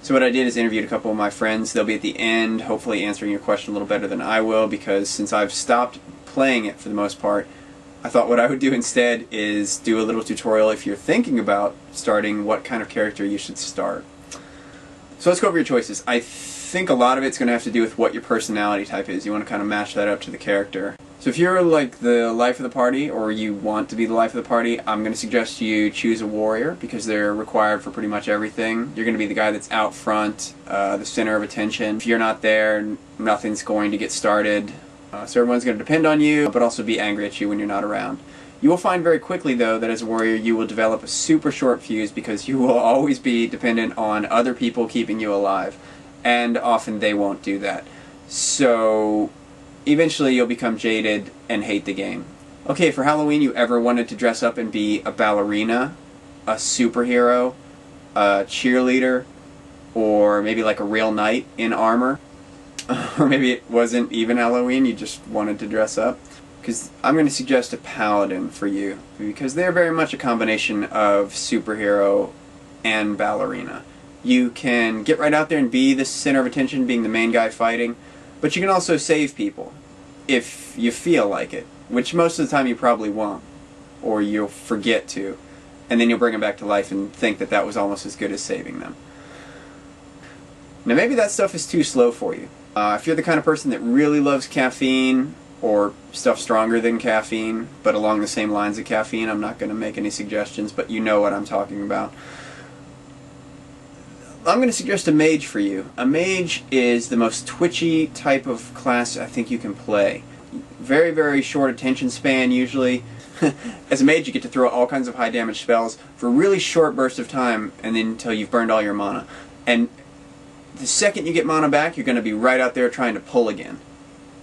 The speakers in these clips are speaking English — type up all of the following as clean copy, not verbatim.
So what I did is interviewed a couple of my friends. They'll be at the end, hopefully answering your question a little better than I will, because since I've stopped playing it for the most part, I thought what I would do instead is do a little tutorial if you're thinking about starting what kind of character you should start. So let's go over your choices. I think a lot of it's going to have to do with what your personality type is. You want to kind of match that up to the character. So if you're like the life of the party, or you want to be the life of the party, I'm going to suggest you choose a warrior, because they're required for pretty much everything. You're going to be the guy that's out front, the center of attention. If you're not there, nothing's going to get started. So everyone's going to depend on you, but also be angry at you when you're not around. You will find very quickly, though, that as a warrior you will develop a super short fuse, because you will always be dependent on other people keeping you alive. And often they won't do that. So eventually you'll become jaded and hate the game. Okay, for Halloween you ever wanted to dress up and be a ballerina, a superhero, a cheerleader, or maybe like a real knight in armor? Or maybe it wasn't even Halloween, you just wanted to dress up? Because I'm going to suggest a paladin for you, because they're very much a combination of superhero and ballerina. You can get right out there and be the center of attention, being the main guy fighting, but you can also save people if you feel like it, which most of the time you probably won't, or you'll forget to, and then you'll bring them back to life and think that that was almost as good as saving them. Now maybe that stuff is too slow for you. If you're the kind of person that really loves caffeine, or stuff stronger than caffeine, but along the same lines of caffeine, I'm not going to make any suggestions, but you know what I'm talking about. I'm going to suggest a mage for you. A mage is the most twitchy type of class I think you can play. Very, very short attention span usually. As a mage you get to throw all kinds of high damage spells for a really short burst of time, and then until you've burned all your mana. And the second you get mana back, you're going to be right out there trying to pull again.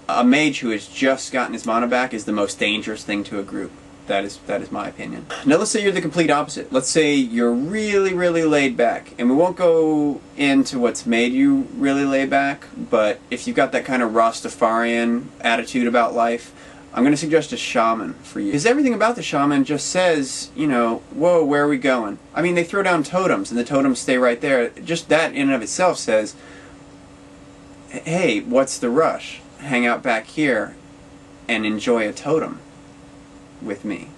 A mage who has just gotten his mana back is the most dangerous thing to a group. That is my opinion. Now let's say you're the complete opposite. Let's say you're really, really laid back. And we won't go into what's made you really laid back, but if you've got that kind of Rastafarian attitude about life, I'm going to suggest a shaman for you. Because everything about the shaman just says, you know, whoa, where are we going? I mean, they throw down totems, and the totems stay right there. Just that in and of itself says, hey, what's the rush? Hang out back here and enjoy a totem with me.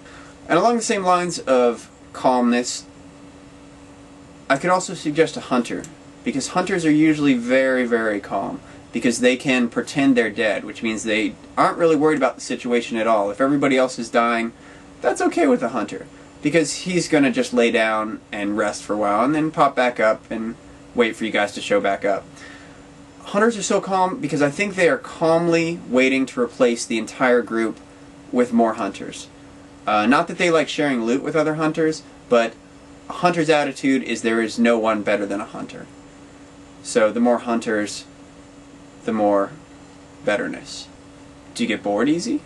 And along the same lines of calmness, I could also suggest a hunter, because hunters are usually very, very calm, because they can pretend they're dead, which means they aren't really worried about the situation at all. If everybody else is dying, that's okay with a hunter, because he's going to just lay down and rest for a while and then pop back up and wait for you guys to show back up. Hunters are so calm because I think they are calmly waiting to replace the entire group with more hunters. Not that they like sharing loot with other hunters, but a hunter's attitude is there is no one better than a hunter. So the more hunters, the more betterness. Do you get bored easy?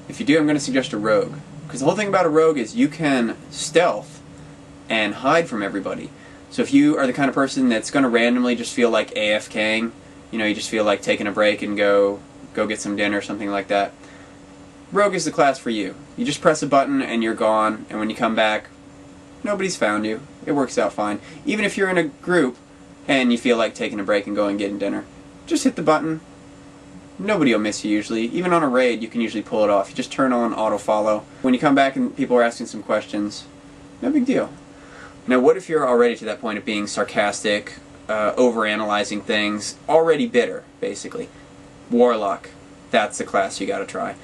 If you do, I'm going to suggest a rogue. Because the whole thing about a rogue is you can stealth and hide from everybody. So if you are the kind of person that's going to randomly just feel like AFKing, you know, you just feel like taking a break and go get some dinner or something like that, rogue is the class for you. You just press a button and you're gone, and when you come back, nobody's found you. It works out fine. Even if you're in a group and you feel like taking a break and going and getting dinner, just hit the button. Nobody will miss you usually. Even on a raid, you can usually pull it off. You just turn on auto-follow. When you come back and people are asking some questions, no big deal. Now, what if you're already to that point of being sarcastic, overanalyzing things, already bitter, basically? Warlock. That's the class you gotta try.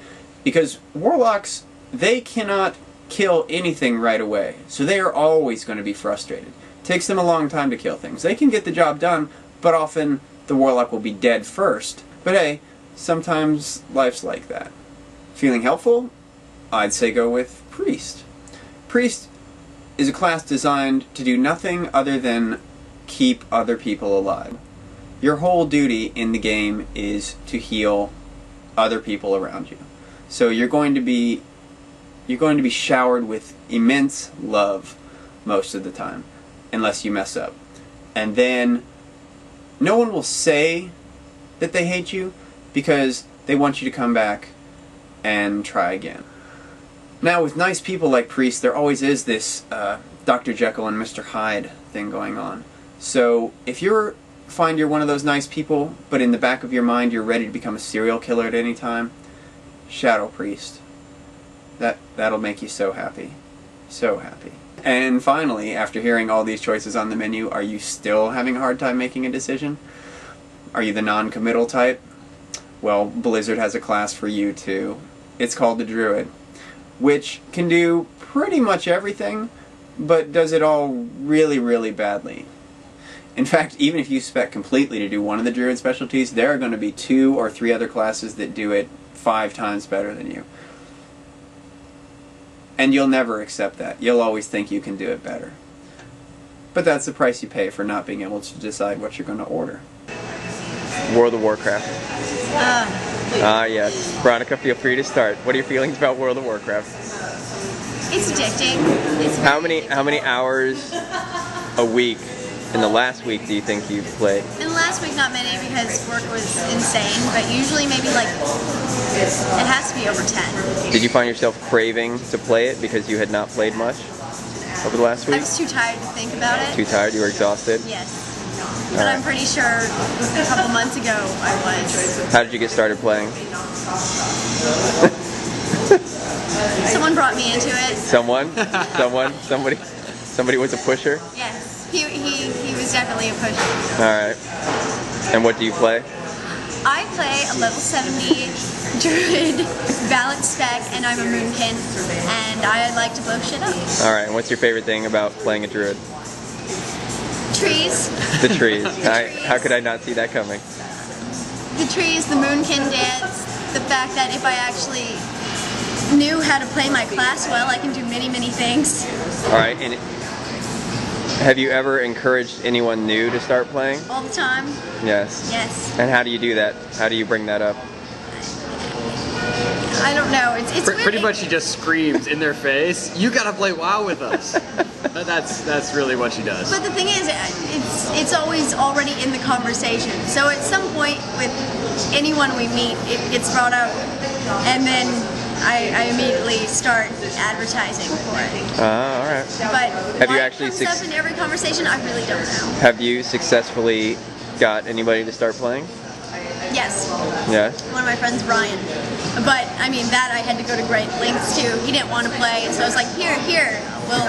Because warlocks, they cannot kill anything right away. So they are always going to be frustrated. It takes them a long time to kill things. They can get the job done, but often the warlock will be dead first. But hey, sometimes life's like that. Feeling helpful? I'd say go with priest. Priest is a class designed to do nothing other than keep other people alive. Your whole duty in the game is to heal other people around you. So you're going to be showered with immense love most of the time, unless you mess up. And then no one will say that they hate you because they want you to come back and try again. Now, with nice people like priests, there always is this Dr. Jekyll and Mr. Hyde thing going on. So if you find you're one of those nice people, but in the back of your mind you're ready to become a serial killer at any time, Shadow Priest. That'll make you so happy. So happy. And finally, after hearing all these choices on the menu, are you still having a hard time making a decision? Are you the non-committal type? Well, Blizzard has a class for you too. It's called the Druid, which can do pretty much everything, but does it all really, really badly. In fact, even if you spec completely to do one of the Druid specialties, there are going to be 2 or 3 other classes that do it 5 times better than you. And you'll never accept that. You'll always think you can do it better. But that's the price you pay for not being able to decide what you're going to order. World of Warcraft. Yes. Veronica, feel free to start. What are your feelings about World of Warcraft? It's addicting. How many hours a week in the last week do you think you've played? In the last week, not many because work was insane, but usually maybe like, it has to be over 10. Did you find yourself craving to play it because you had not played much over the last week? I was too tired to think about it. Too tired? You were exhausted? Yes. But I'm pretty sure a couple months ago I was. How did you get started playing? Someone brought me into it. Somebody was a pusher? Yes. He was definitely a pusher. Alright. And what do you play? I play a level 70 druid, balanced spec, and I'm a moonkin, and I like to blow shit up. Alright, and what's your favorite thing about playing a druid? Trees. The trees. How could I not see that coming? The trees, the moonkin dance, the fact that if I actually knew how to play my class well, I can do many, many things. Alright, and have you ever encouraged anyone new to start playing? All the time. Yes. Yes. And how do you do that? How do you bring that up? I don't know. It's weird. Pretty much she just screams in their face, "You gotta play WoW with us." That's really what she does. But the thing is, it's always already in the conversation. So at some point with anyone we meet, it gets brought up, and then I immediately start advertising for it. All right. But have you why actually it comes up in every conversation, I really don't know. Have you successfully got anybody to start playing? Yes. Yeah. One of my friends, Brian. But I mean, that I had to go to great lengths to. He didn't want to play, and so I was like, here. Well,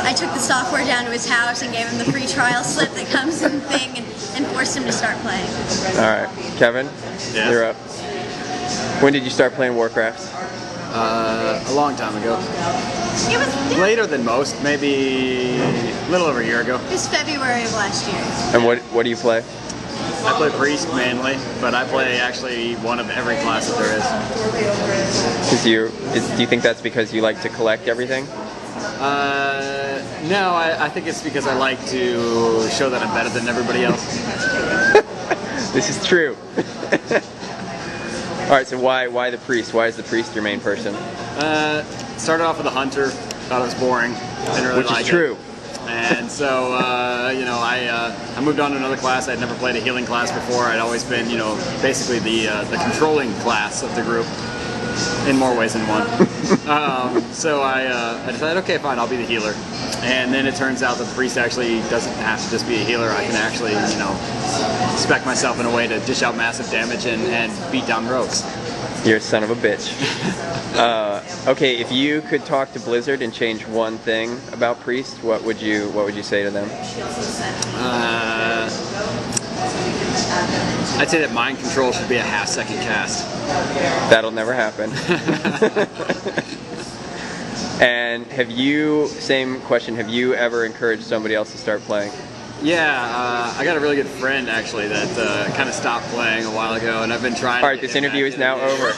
I took the software down to his house and gave him the free trial slip that comes in the thing, and forced him to start playing. All right, Kevin, yes. You're up. When did you start playing Warcraft? A long time ago. It was Later than most, maybe a little over a year ago. It was February of last year. And what do you play? I play Priest mainly, but I play actually one of every class that there is. Do you think that's because you like to collect everything? No, I think it's because I like to show that I'm better than everybody else. This is true. Alright, so why the Priest? Why is the Priest your main person? Started off with a Hunter, thought it was boring, didn't really like it. Which is true. And so, you know, I moved on to another class. I'd never played a healing class before. I'd always been, you know, basically the controlling class of the group, in more ways than one. So I decided, okay, fine, I'll be the healer. And then it turns out that the priest actually doesn't have to just be a healer. I can actually, you know, spec myself in a way to dish out massive damage and beat down rogues. You're a son of a bitch. Okay, if you could talk to Blizzard and change one thing about Priest, what would you say to them? I'd say that mind control should be a half-second cast. That'll never happen. And same question, have you ever encouraged somebody else to start playing? Yeah, I got a really good friend actually that kind of stopped playing a while ago, and I've been trying. All right, this interview is now over.